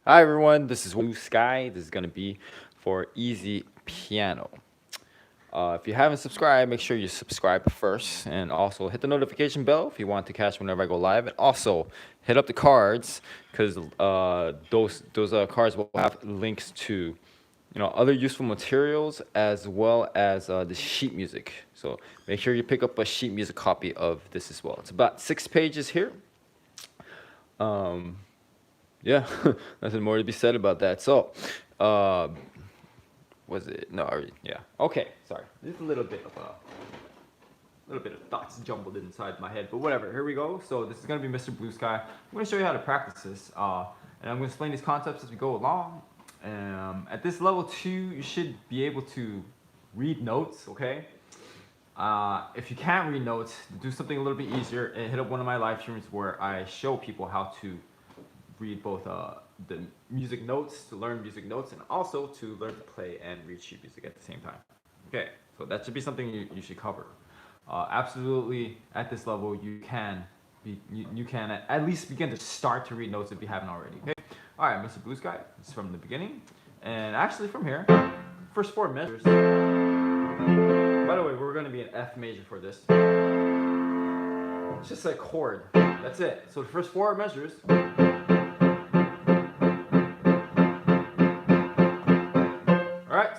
Hi everyone, this is Blue Sky. This is going to be for easy piano. If you haven't subscribed, make sure you subscribe first and also hit the notification bell if you want to catch whenever I go live. And also hit up the cards because those cards will have links to other useful materials as well as the sheet music. So make sure you pick up a sheet music copy of this as well. It's about 6 pages here. Yeah, nothing more to be said about that. So, was it? No, yeah. Okay, sorry. Just a little bit of thoughts jumbled inside my head, but whatever. Here we go. So this is gonna be Mr. Blue Sky. I'm gonna show you how to practice this, and I'm gonna explain these concepts as we go along. At this level 2, you should be able to read notes. Okay. If you can't read notes, do something a little bit easier and hit up one of my live streams where I show people how to read both the music notes, to learn music notes, and also to learn to play and read sheet music at the same time. Okay, so that should be something you should cover. Absolutely, at this level, you can at least begin to start to read notes if you haven't already. Okay. All right, Mr. Blue Sky. This is from the beginning, and actually from here, first 4 measures. By the way, we're going to be in F major for this. It's just a chord. That's it. So the first 4 measures.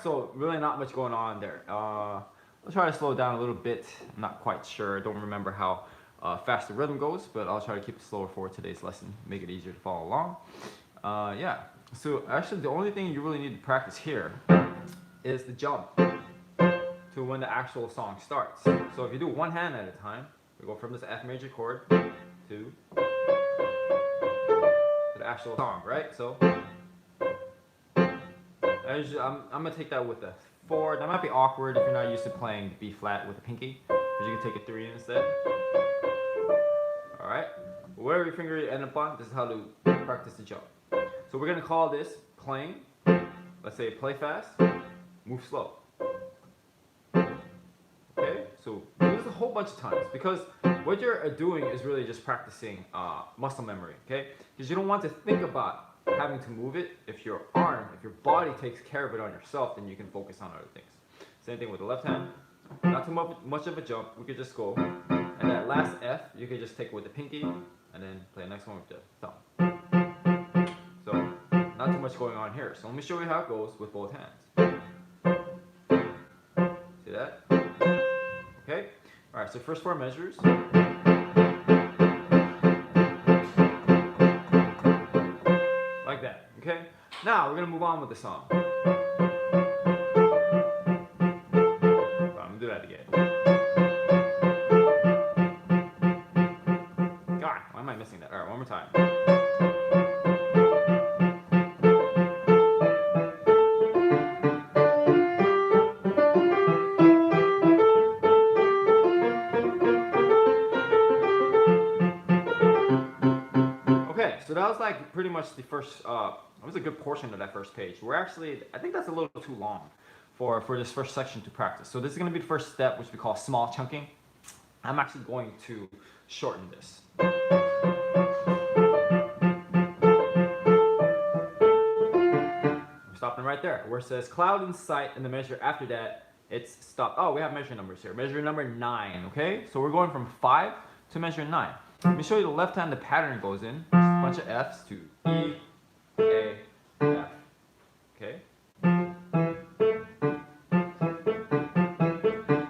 So really not much going on there. I'll try to slow it down a little bit. I'm not quite sure. I don't remember how fast the rhythm goes, but I'll try to keep it slower for today's lesson, make it easier to follow along. Yeah, so actually the only thing you really need to practice here is the jump to when the actual song starts. So if you do one hand at a time, we go from this F major chord to the actual song, right? So I'm gonna take that with a 4. That might be awkward if you're not used to playing B flat with a pinky, but you can take a 3 instead. All right. Whatever your finger you end up on, this is how to practice the jump. So we're gonna call this playing. Let's say play fast, move slow. Okay. So do this a whole bunch of times because what you're doing is really just practicing muscle memory. Okay. Because you don't want to think about having to move it. If your body takes care of it on yourself, then you can focus on other things. Same thing with the left hand. Not too much of a jump. We could just go, and that last F, you could just take it with the pinky, and then play the next one with the thumb. So, not too much going on here. So let me show you how it goes with both hands. See that? Okay. All right. So first 4 measures. Okay, now we're gonna move on with the song. I'm gonna do that again. God, why am I missing that? All right, one more time. Okay, so that was like pretty much the first. That was a good portion of that first page. I think that's a little too long for this first section to practice. So this is going to be the first step, which we call small chunking. I'm actually going to shorten this. We're stopping right there, where it says cloud in sight, and the measure after that, it's stopped. Oh, we have measure numbers here. Measure number 9, okay? So we're going from 5 to measure 9. Let me show you the left hand, the pattern goes in. Just a bunch of F's to E, A, F. Okay?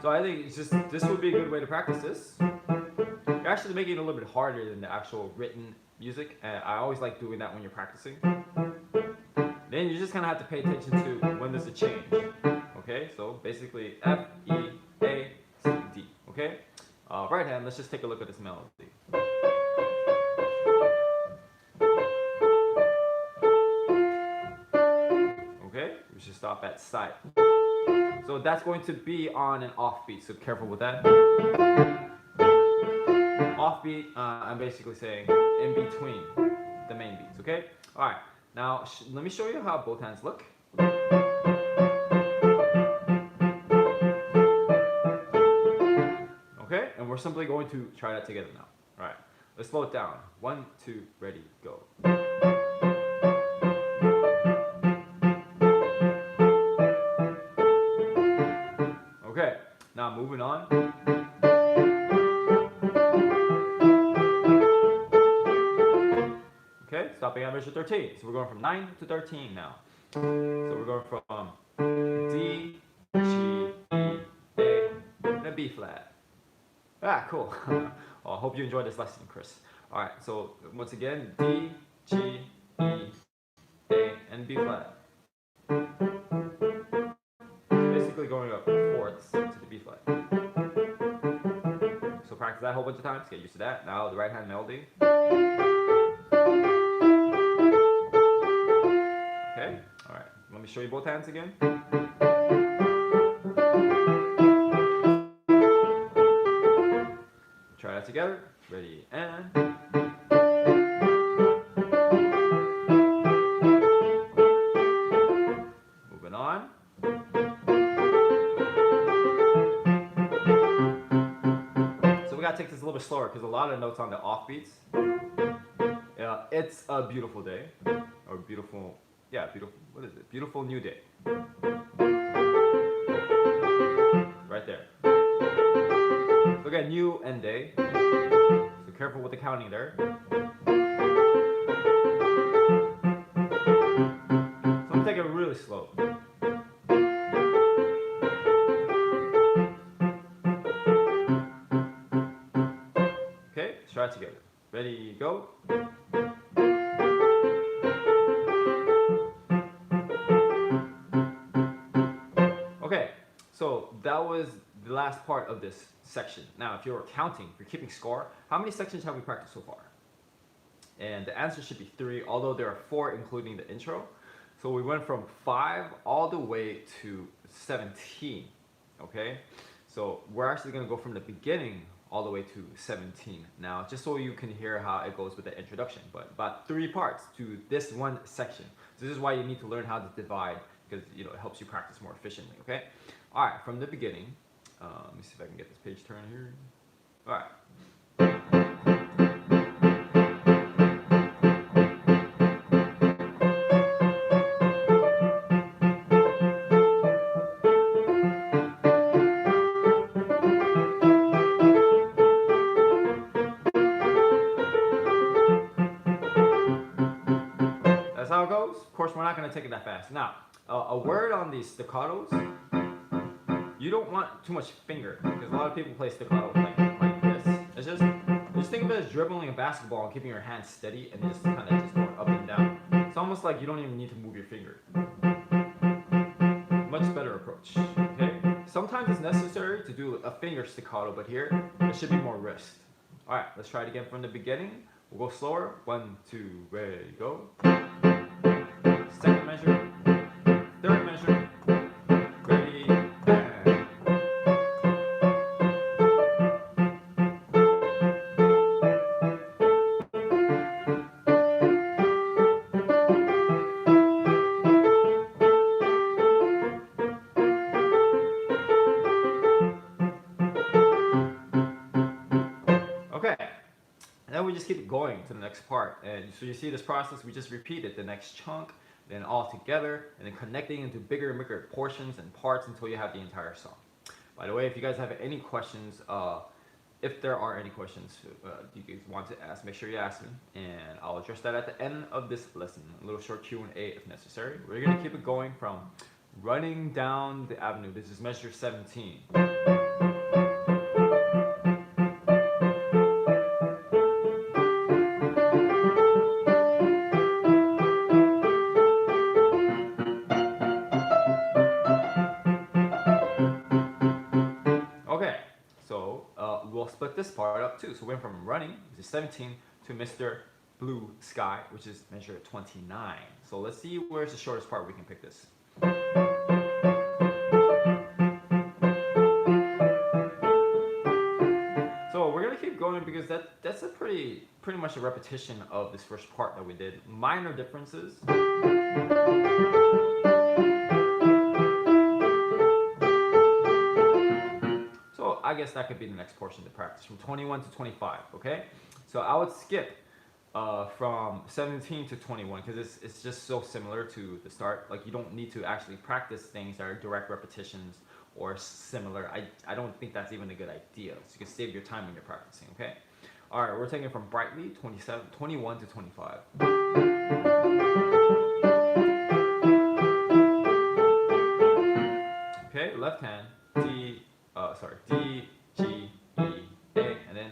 So I think this would be a good way to practice this. You're actually making it a little bit harder than the actual written music. I always like doing that when you're practicing. Then you just kind of have to pay attention to when there's a change. Okay? So basically F, E, A, C, D. Okay? Right hand, let's just take a look at this melody. Okay, we should stop at sight. So that's going to be on an offbeat, so careful with that. Offbeat, I'm basically saying in between the main beats, okay? All right, now let me show you how both hands look. Okay, and we're simply going to try that together now. All right, let's slow it down. 1, 2, ready, go. stopping at measure 13. So we're going from 9 to 13 now. So we're going from D, G, E, A, and a B flat. Ah, cool. Well, I hope you enjoyed this lesson, Chris. All right, so once again, D, G, E, A, and B flat. Basically going up fourths to the B flat. So practice that a whole bunch of times, get used to that. Now the right hand melody. Okay, all right. Let me show you both hands again. Try that together. Ready, and moving on. So we gotta take this a little bit slower because a lot of notes on the offbeats. It's a beautiful day, or beautiful, yeah, beautiful. What is it? Beautiful new day. Right there. Look at new and day. So careful with the counting there. So I'm taking it really slow. Okay, let's try it together. Ready, go. Okay, so that was the last part of this section. Now, if you're counting, if you're keeping score, how many sections have we practiced so far? And the answer should be 3, although there are 4 including the intro. So we went from 5 all the way to 17, okay? So we're actually gonna go from the beginning all the way to 17 now, just so you can hear how it goes with the introduction, but about 3 parts to this one section. So this is why you need to learn how to divide, because it helps you practice more efficiently, okay? All right, from the beginning, let me see if I can get this page turned here. All right. That's how it goes. Of course, we're not going to take it that fast. Now, a word on these staccatos, you don't want too much finger, because a lot of people play staccato like this. It's just think of it as dribbling a basketball and keeping your hands steady and just kind of just going up and down. It's almost like you don't even need to move your finger. Much better approach. Okay. Sometimes it's necessary to do a finger staccato, but here it should be more wrist. All right, let's try it again from the beginning. We'll go slower. 1, 2, ready, go. Second measure, third measure, ready, and. Okay, and then we just keep it going to the next part. And so you see this process, we just repeated the next chunk, then all together, and then connecting into bigger and bigger portions and parts until you have the entire song. By the way, if you guys have any questions, if there are any questions you guys want to ask, make sure you ask them, and I'll address that at the end of this lesson. A little short Q&A if necessary. We're gonna keep it going from running down the avenue. This is measure 17. We'll split this part up too. So we went from running, which is 17, to Mr. Blue Sky, which is measure 29. So let's see where's the shortest part we can pick this. So we're gonna keep going because that's a pretty much a repetition of this first part that we did. Minor differences. I guess that could be the next portion to practice, from 21 to 25, okay? So I would skip from 17 to 21 because it's just so similar to the start. Like, you don't need to actually practice things that are direct repetitions or similar. I don't think that's even a good idea. So you can save your time when you're practicing, okay? All right, we're taking from Brightly 21 to 25. Okay, left hand D, G, E, A, and then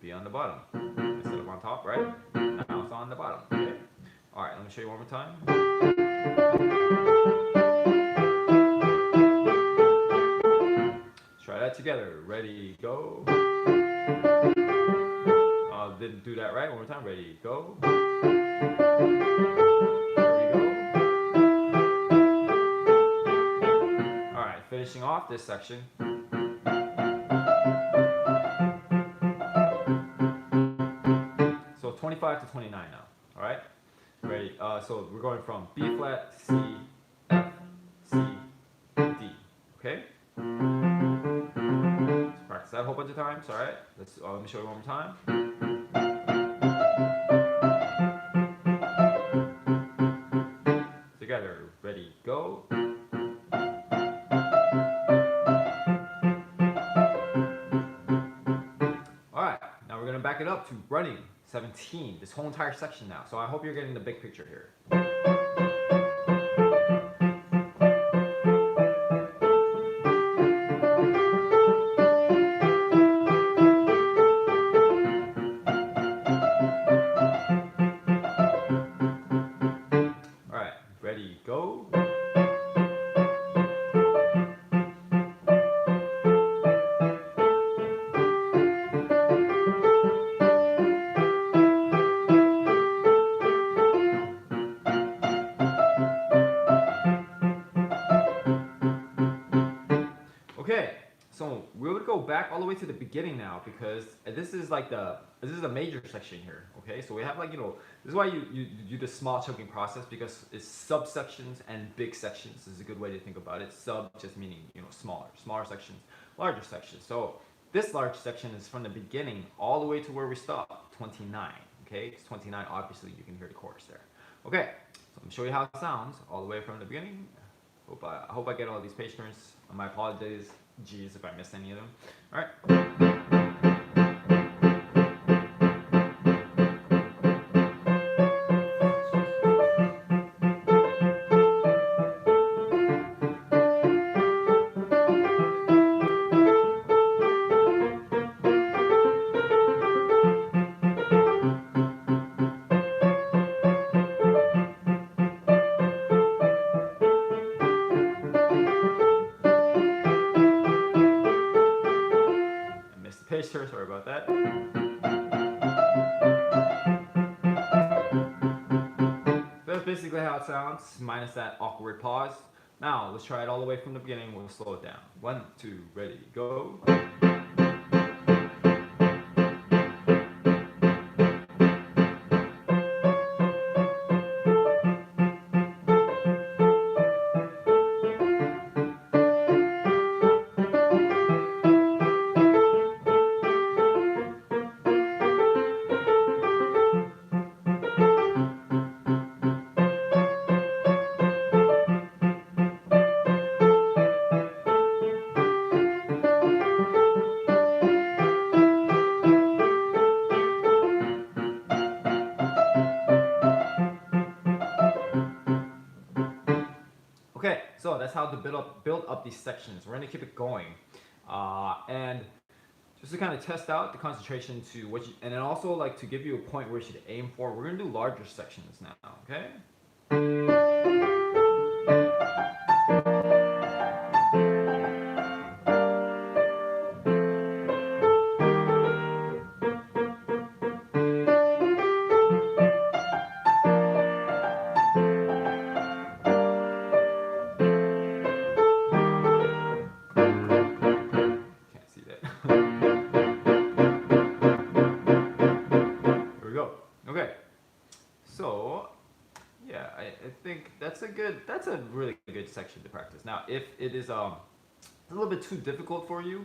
B on the bottom instead of on top, right? Now it's on the bottom. Okay. All right, let me show you one more time. Try that together. Ready, go. Didn't do that right. One more time. Ready, go. Here we go. All right, finishing off this section. So 25 to 29 now. All right. Ready. So we're going from B flat, C, F, C, D. Okay. Let's practice that a whole bunch of times. All right. Let me show you one more time. Together. Ready. Go. All right. Now we're gonna back it up to running 17. This whole entire section now. So I hope you're getting the big picture here. Ready, go. Okay, so we would go back all the way to the beginning now because this is a major section here. Okay, so we have this is why you do the small chunking process because it's subsections and big sections. This is a good way to think about it. Sub just meaning smaller sections, larger sections. So this large section is from the beginning all the way to where we stop, 29. Okay, it's 29. Obviously, you can hear the chorus there. Okay, so I'm gonna show you how it sounds all the way from the beginning. I hope I get all these page turns. My apologies, geez, if I missed any of them. All right. Page turn, sorry about that. That's basically how it sounds, minus that awkward pause. Now, let's try it all the way from the beginning. We'll slow it down. 1, 2, ready, go. Okay, so that's how to build up these sections. We're gonna keep it going, and just to kind of test out the concentration to what you, and then also like to give you a point where you should aim for. We're gonna do larger sections now. Okay. That's a really good section to practice. Now, if it is a little bit too difficult for you,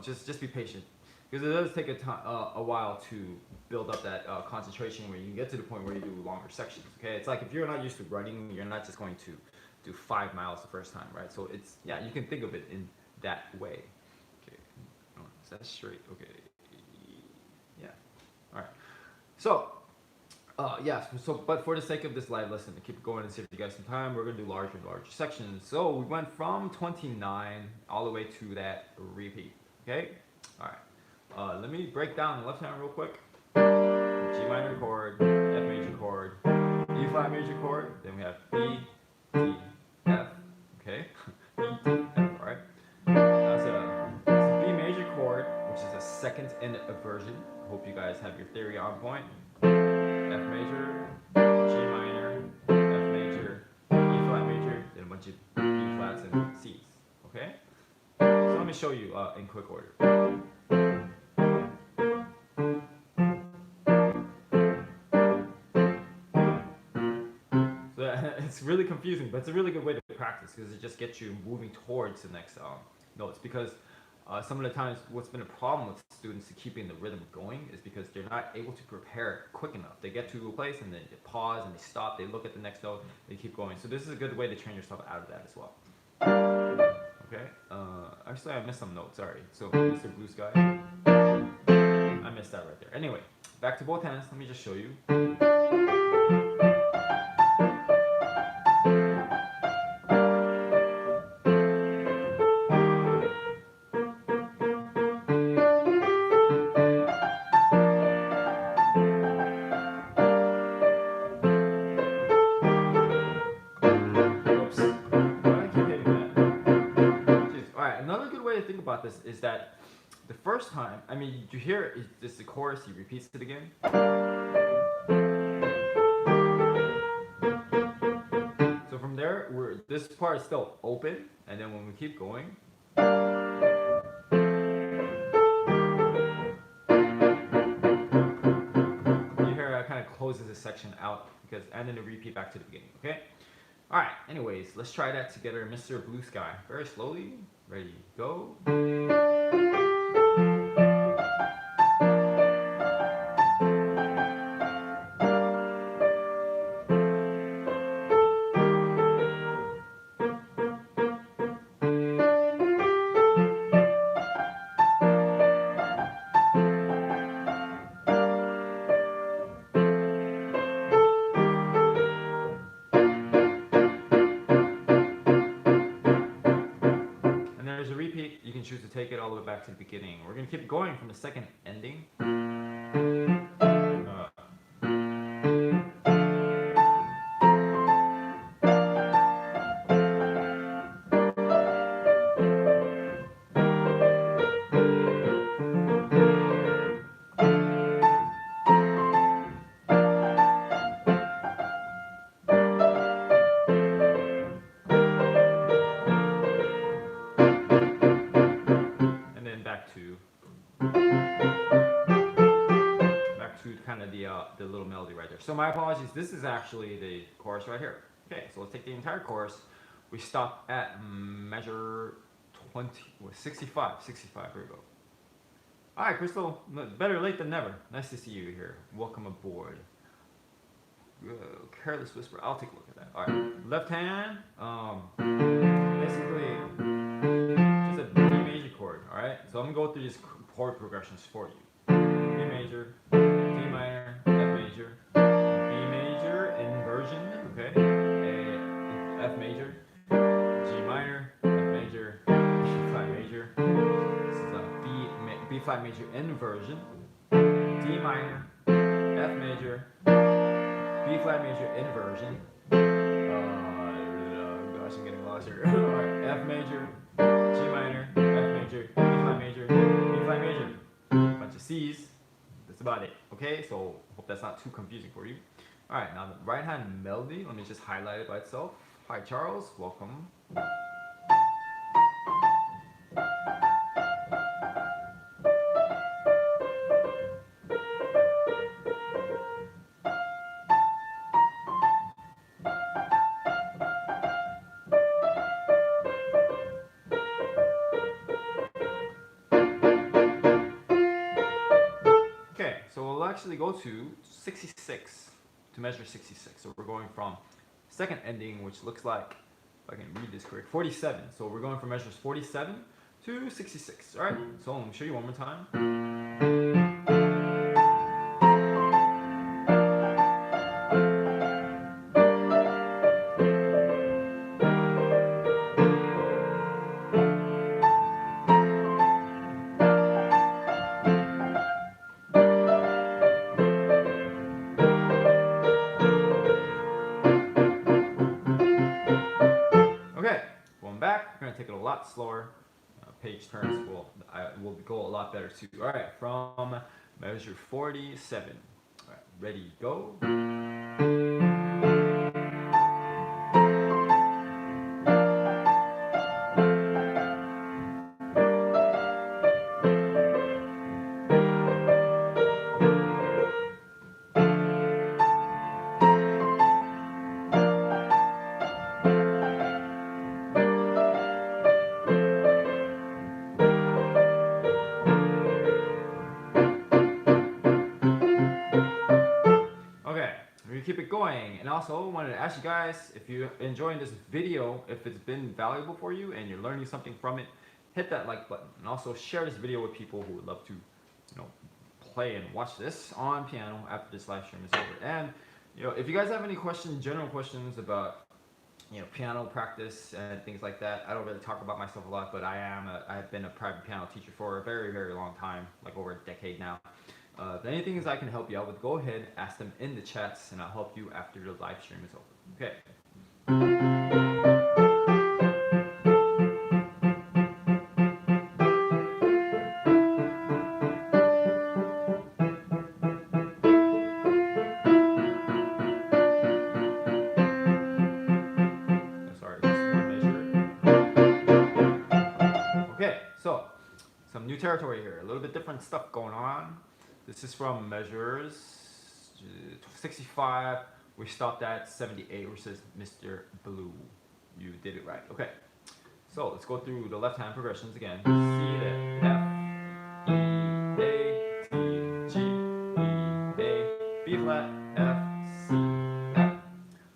just be patient because it does take a while to build up that concentration where you can get to the point where you do longer sections. Okay, it's like if you're not used to running, you're not just going to do 5 miles the first time, right? So it's you can think of it in that way. Okay, is that straight? Okay, yeah. So, yeah, but for the sake of this live lesson, to keep it going and save you guys some time, we're going to do larger and larger sections. So, we went from 29 all the way to that repeat. Okay? All right. Let me break down the left hand real quick. G minor chord, F major chord, E flat major chord, then we have B, D, F, okay? B, D, F, alright? That's a B major chord, which is a second inversion. Hope you guys have your theory on point. F major, G minor, F major, E flat major, then a bunch of B flats and C's, okay? So let me show you in quick order. It's really confusing, but it's a really good way to practice because it just gets you moving towards the next notes. Because some of the times, what's been a problem with students to keeping the rhythm going is because they're not able to prepare quick enough. They get to a place and then they pause and they stop. They look at the next note. They keep going. So this is a good way to train yourself out of that as well. Okay. Actually, I missed some notes. Sorry. So Mr. Blue Sky. I missed that right there. Anyway, back to both hands. Let me just show you. Think about this is that the first time, I mean, you hear it's the chorus, he repeats it again. So from there, this part is still open, and then when we keep going, you hear it kind of closes this section out and then the repeat back to the beginning. Okay. All right. Anyways, let's try that together, Mr. Blue Sky. Very slowly. Ready, go. You can choose to take it all the way back to the beginning. We're going to keep going from the second ending. Kind of the little melody right there. So my apologies. This is actually the chorus right here. Okay, so let's take the entire chorus. We stop at measure 65. Here we go. All right, Crystal. Better late than never. Nice to see you here. Welcome aboard. Careless Whisper. I'll take a look at that. All right, left hand. Basically, just a D major chord. All right. So I'm gonna go through these chord progressions for you. D major. D minor, F major, B major, inversion, okay, F major, G minor, F major, B flat major, this is a B flat major inversion, D minor, F major, B flat major inversion, gosh, I'm getting lost here, alright, F major, G minor, F major, B flat major, bunch of C's. That's about it. Okay, so hope that's not too confusing for you. All right, now the right hand melody, let me just highlight it by itself. Hi Charles, welcome. Actually go to 66 to measure 66. So we're going from second ending, which looks like, if I can read this correct, 47. So we're going from measures 47 to 66. All right. So let me show you one more time. gonna take it a lot slower. Page turns will go a lot better too. All right, from measure 47. All right, ready, go. Keep it going. And also wanted to ask you guys, if you're enjoying this video, if it's been valuable for you and you're learning something from it, hit that like button, and also share this video with people who would love to, play and watch this on piano after this live stream is over. And if you guys have any questions, general questions about piano practice and things like that, I don't really talk about myself a lot, but I've been a private piano teacher for a very, very long time, like over a decade now. If anything I can help you out with, go ahead, ask them in the chats, and I'll help you after the live stream is over. Okay. Sorry, just one measure. Okay, so some new territory here, a little bit different stuff going on. This is from measures 65. We stopped at 78, which says Mr. Blue. You did it right. Okay. So let's go through the left hand progressions again. C to F, E, A, T, G, E, A, B flat, F, C, F.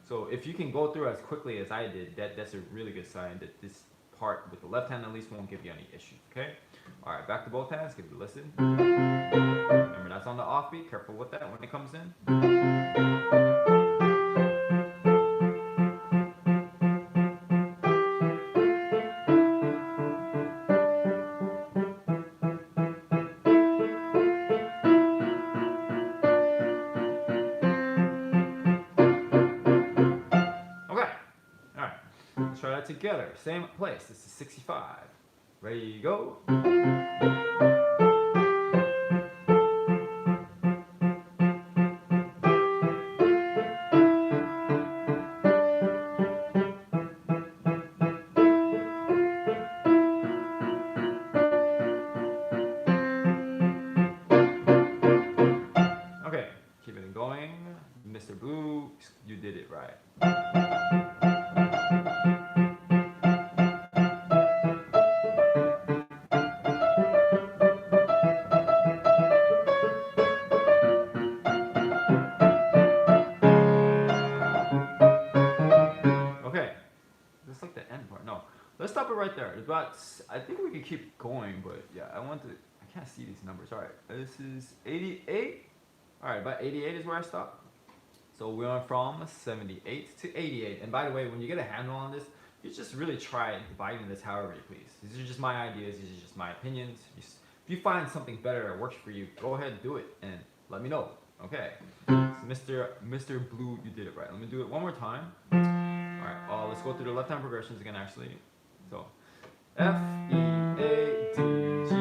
So if you can go through as quickly as I did, that's a really good sign that this part with the left hand at least won't give you any issues. Okay. All right, back to both hands. Give it a listen. Remember, that's on the offbeat. Careful with that when it comes in. Okay. All right. Let's try that together. Same place. This is 65. Ready, go. Okay, keep it going. Mr. Blue, you did it right. Let's stop it right there. It's about, I think we can keep going, but yeah, I can't see these numbers. All right, this is 88. All right, about 88 is where I stopped. So we went from 78 to 88. And by the way, when you get a handle on this, you just really try dividing this however you please. These are just my ideas. These are just my opinions. If you find something better that works for you, go ahead and do it and let me know. Okay, so Mr. Blue, you did it right. Let me do it one more time. All right, let's go through the left hand progressions again, actually. So, F, E, A, D, G, E,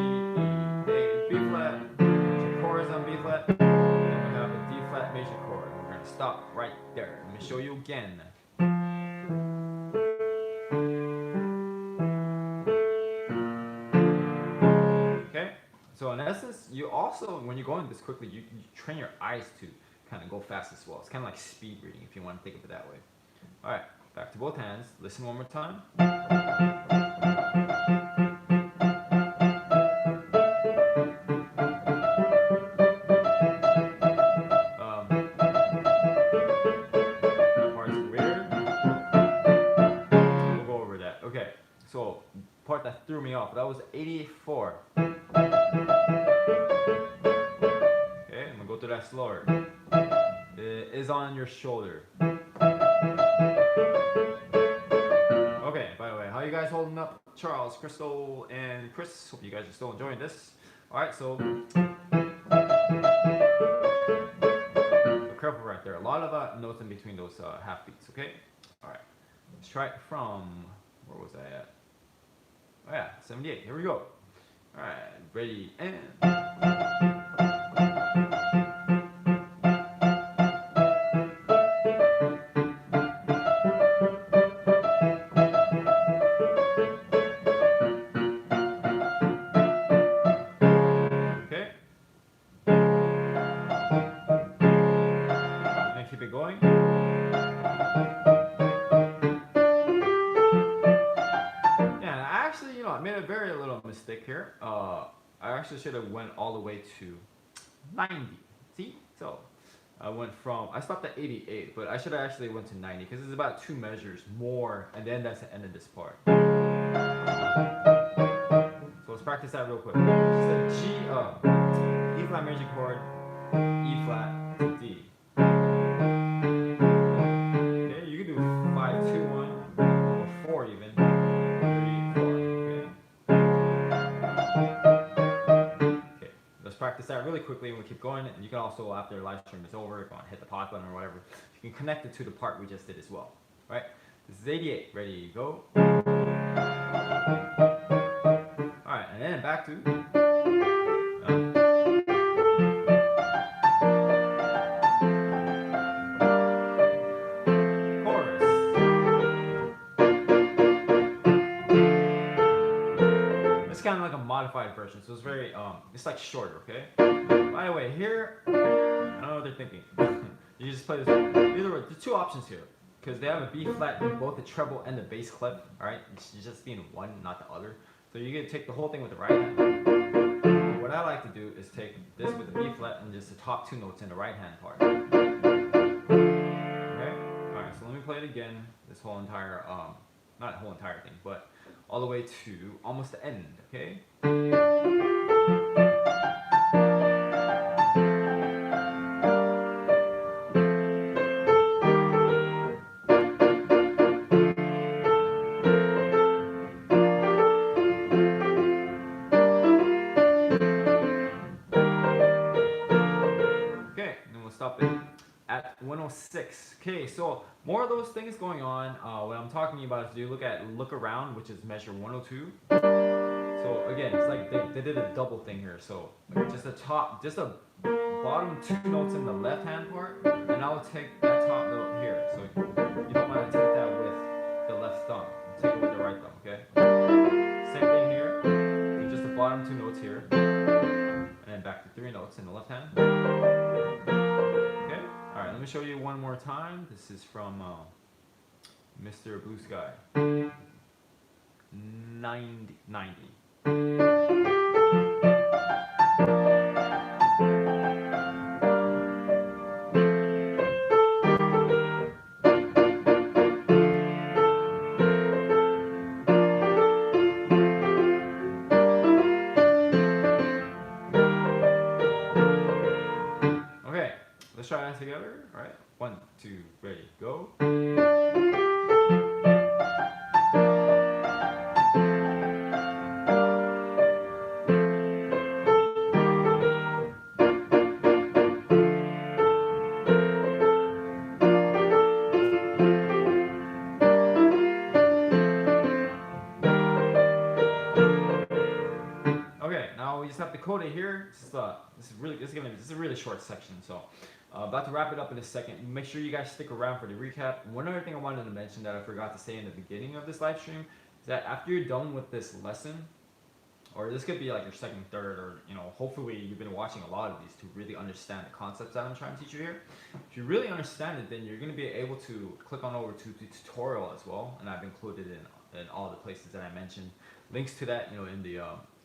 A, B flat, major chords on B flat, and then we have a D flat major chord. We're going to stop right there. Let me show you again. Okay, so in essence, you also, when you're going this quickly, you train your eyes to kind of go fast as well. It's kind of like speed reading if you want to think of it that way. All right, back to both hands. Listen one more time. That part's weird. We'll go over that. Okay, so part that threw me off, that was 84. Okay, I'm gonna go through that slower. It is on your shoulder. Okay, by the way, how you guys holding up? Charles, Crystal, and Chris, hope you guys are still enjoying this. Alright, so careful right there. A lot of notes in between those half beats, okay? Alright, let's try it from, where was I at? Oh yeah, 78. Here we go. All right, ready and. Okay. And keep it going. Yeah, actually, I made a very little mistake here. I actually should have went all the way to 90. See? So I stopped at 88, but I should have actually went to 90 because it's about 2 measures more, and then that's the end of this part. So let's practice that real quick. Just a E flat major chord, E flat to D. Okay, you can do 5, 2, 1, or 4 even. 3, 4. Okay, let's practice that really quickly and we'll keep going. And you can also, after the live stream is over, if you want to hit the pause button or whatever, you can connect it to the part we just did as well. All right, this is 88. Ready, go. Alright, and then back to chorus. It's kind of like a modified version, so it's very it's like shorter, okay? By the way, here I don't know what they're thinking. You just play this. Either way, there's 2 options here because they have a B flat in both the treble and the bass clef. All right, it's just being one, not the other. So you can take the whole thing with the right hand. What I like to do is take this with the B flat and just the top 2 notes in the right hand part. Okay? Alright, so let me play it again. This whole entire, not the whole entire thing, but all the way to almost the end, okay? Stop it at 106. Okay, so more of those things going on. What I'm talking about is you look around, which is measure 102. So again, it's like they did a double thing here. So just the bottom 2 notes in the left hand part, and I'll take that top note here. So you don't want to take that with the left thumb. Take it with the right thumb. Okay. Same thing here. So just the bottom 2 notes here, and then back to 3 notes in the left hand. Alright, let me show you one more time. This is from Mr. Blue Sky. 90. Okay, let's try that together. All right, 1, 2, ready, go. Okay, now we just have the coda here. This is a really short section, so about to wrap it up in a second. Make sure you guys stick around for the recap. One other thing I wanted to mention that I forgot to say in the beginning of this live stream is that after you're done with this lesson, or this could be like your second, third, or hopefully you've been watching a lot of these to really understand the concepts that I'm trying to teach you here. If you really understand it, then you're going to be able to click on over to the tutorial as well, and I've included in all the places that I mentioned. Links to that, in the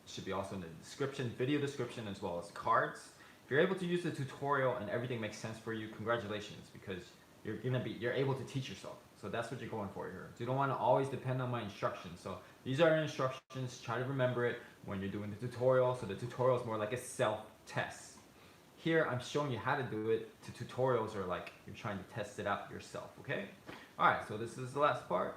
should be also in the description, video description, as well as cards. If you're able to use the tutorial and everything makes sense for you, congratulations, because you're able to teach yourself. So that's what you're going for here. So you don't want to always depend on my instructions. So these are instructions. Try to remember it when you're doing the tutorial. So the tutorial is more like a self-test. Here I'm showing you how to do it. The tutorials are like you're trying to test it out yourself. Okay. All right. So this is the last part.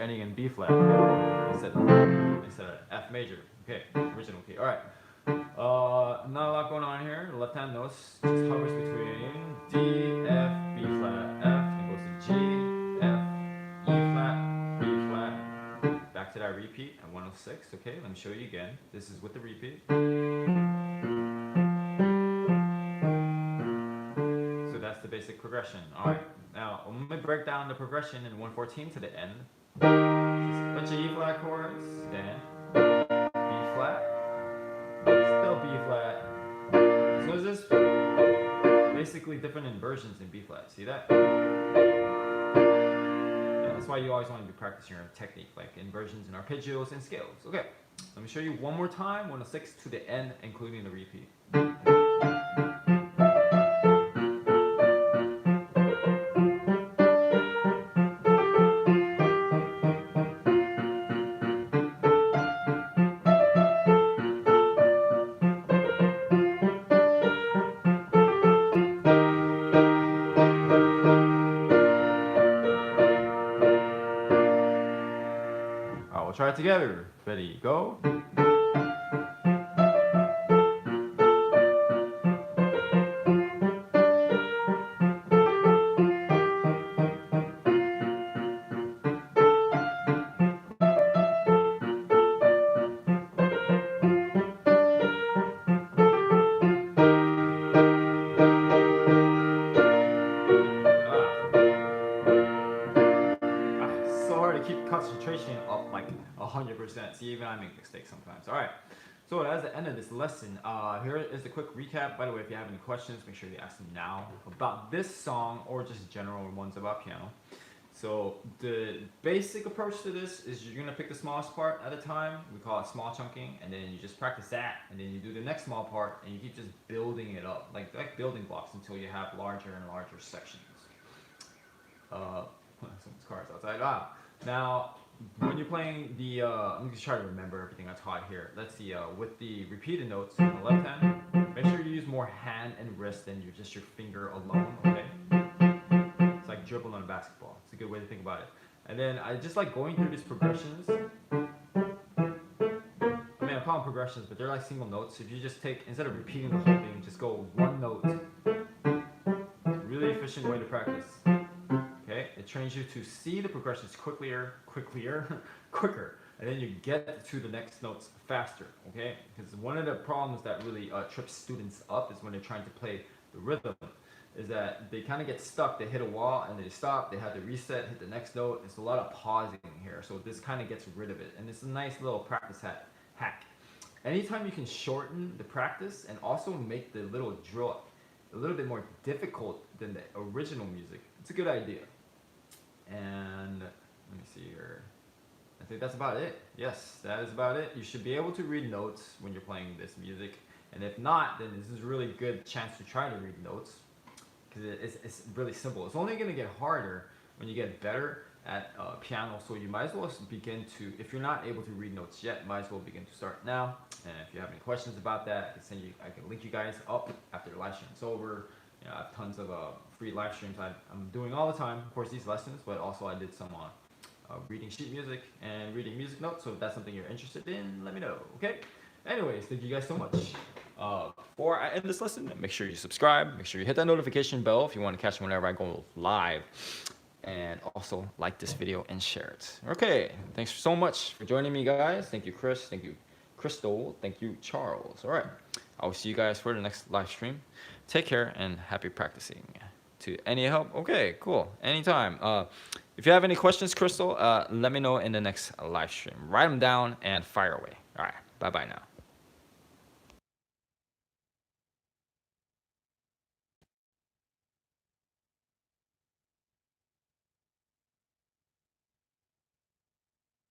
ending in B flat instead of F major. Okay, original key. All right. Not a lot going on here. The left hand notes just hovers between D, F, B flat, F, and goes to G, F, E flat, B flat. Back to that repeat at 106. Okay, let me show you again. This is with the repeat. So that's the basic progression. All right. Now let me break down the progression in 114 to the end. A bunch of E flat chords, then B flat, still B flat. So is this basically different inversions in B flat? See that? Yeah, that's why you always want to be practicing your technique, like inversions and arpeggios and scales. Okay, let me show you one more time, 106 to the end, including the repeat. We'll try it together. Ready, go. So hard to keep concentration up like 100%. See, even I make mistakes sometimes. All right. So that's the end of this lesson. Here is the quick recap. By the way, if you have any questions, make sure you ask them now about this song or just general ones about piano. So the basic approach to this is you're gonna pick the smallest part at a time. We call it small chunking, and then you just practice that, and then you do the next small part, and you keep just building it up, like building blocks until you have larger and larger sections. Someone's car's outside. Now when you're playing the, let me just try to remember everything I taught here. Let's see, with the repeated notes on the left hand, make sure you use more hand and wrist than just your finger alone, okay? It's like dribbling on a basketball. It's a good way to think about it. And then I just like going through these progressions. I mean, I call them progressions, but they're like single notes. If you just take, instead of repeating the whole thing, just go one note. Really efficient way to practice. Okay, it trains you to see the progressions quicker, and then you get to the next notes faster. Okay, because one of the problems that really trips students up is when they're trying to play the rhythm, is that they kind of get stuck. They hit a wall and they stop. They have to reset, hit the next note. It's a lot of pausing here, so this kind of gets rid of it, and it's a nice little practice hack. Anytime you can shorten the practice and also make the little drill a little bit more difficult than the original music, it's a good idea. And let me see here. I think that's about it. Yes, that is about it. You should be able to read notes when you're playing this music. And if not, then this is a really good chance to try to read notes, because it's really simple. It's only going to get harder when you get better at piano. So you might as well begin to, if you're not able to read notes yet, might as well begin to start now. And if you have any questions about that, I can link you guys up after the live stream's over. You know, I have tons of free live streams I'm doing all the time, of course, these lessons, but also I did some on reading sheet music and reading music notes. So if that's something you're interested in, let me know. Okay. Anyways, thank you guys so much. Before I end this lesson, make sure you subscribe. Make sure you hit that notification bell if you want to catch me whenever I go live. And also like this video and share it. Okay. Thanks so much for joining me, guys. Thank you, Chris. Thank you, Crystal. Thank you, Charles. All right. I will see you guys for the next live stream. Take care and happy practicing. To any help? Okay, cool. Anytime. If you have any questions, Crystal, let me know in the next live stream. Write them down and fire away. All right. Bye-bye now.